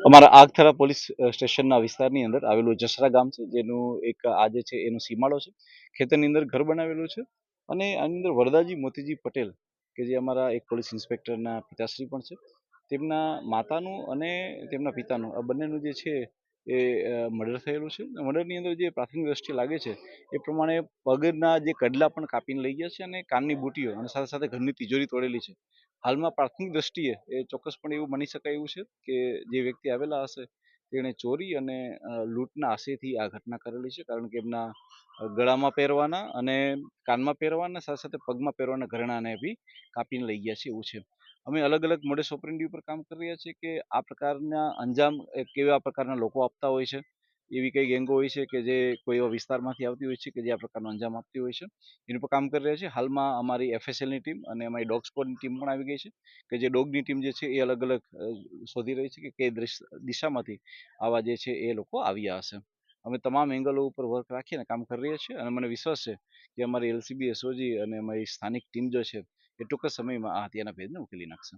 અમારા આગથરા પોલીસ સ્ટેશનના વિસ્તારની અંદર આવેલું જસરા ગામ છે, જેનું એક આજે છે એનો સીમાડો છે. ખેતરની અંદર ઘર બનાવેલું છે અને આની અંદર વરદાજી મોતીજી પટેલ કે જે અમારા એક પોલીસ ઇન્સ્પેક્ટરના પિતાશ્રી પણ છે, તેમના માતાનું અને તેમના પિતાનું આ બંનેનું જે છે એ મર્ડર થયેલું છે. મર્ડરની અંદર જે પ્રાથમિક દ્રષ્ટિએ લાગે છે એ પ્રમાણે પગના જે કડલા પણ કાપીને લઈ ગયા છે અને કાનની બુટીઓ અને સાથે સાથે ઘરની તિજોરી તોડેલી છે. હાલમાં પ્રાથમિક દ્રષ્ટિએ એ ચોક્કસપણે એવું માની શકાય એવું છે કે જે વ્યક્તિ આવેલા હશે તેણે ચોરી અને લૂંટના આશયથી આ ઘટના કરેલી છે, કારણ કે એમના ગળામાં પહેરવાના અને કાનમાં પહેરવાના સાથે સાથે પગમાં પહેરવાના ઘરેણાને બી કાપીને લઈ ગયા છે એવું છે. અમે અલગ અલગ મોડસ ઓપરેન્ડી ઉપર કામ કરી રહ્યા છીએ કે આ પ્રકારના અંજામ કેવા પ્રકારના લોકો આપતા હોય છે, એવી કઈ ગેંગો હોય છે કે જે કોઈ એવા વિસ્તારમાંથી આવતી હોય છે કે જે આ પ્રકારનો અંજામ આપતી હોય છે, એની પર કામ કરી રહ્યા છે. હાલમાં અમારી એફએસએલની ટીમ અને અમારી ડોગ સ્કોડની ટીમ પણ આવી ગઈ છે કે જે ડોગની ટીમ જે છે એ અલગ અલગ શોધી રહી છે કે કઈ દિશામાંથી આવા જે છે એ લોકો આવ્યા હશે. અમે તમામ એંગલો ઉપર વર્ક રાખીને કામ કરી રહ્યા છીએ અને મને વિશ્વાસ છે કે અમારી એલસીબી એસઓજી અને અમારી સ્થાનિક ટીમ જો છે એ ટૂંક જ સમયમાં આ હત્યાના ભેદને ઉકેલી નાખશે.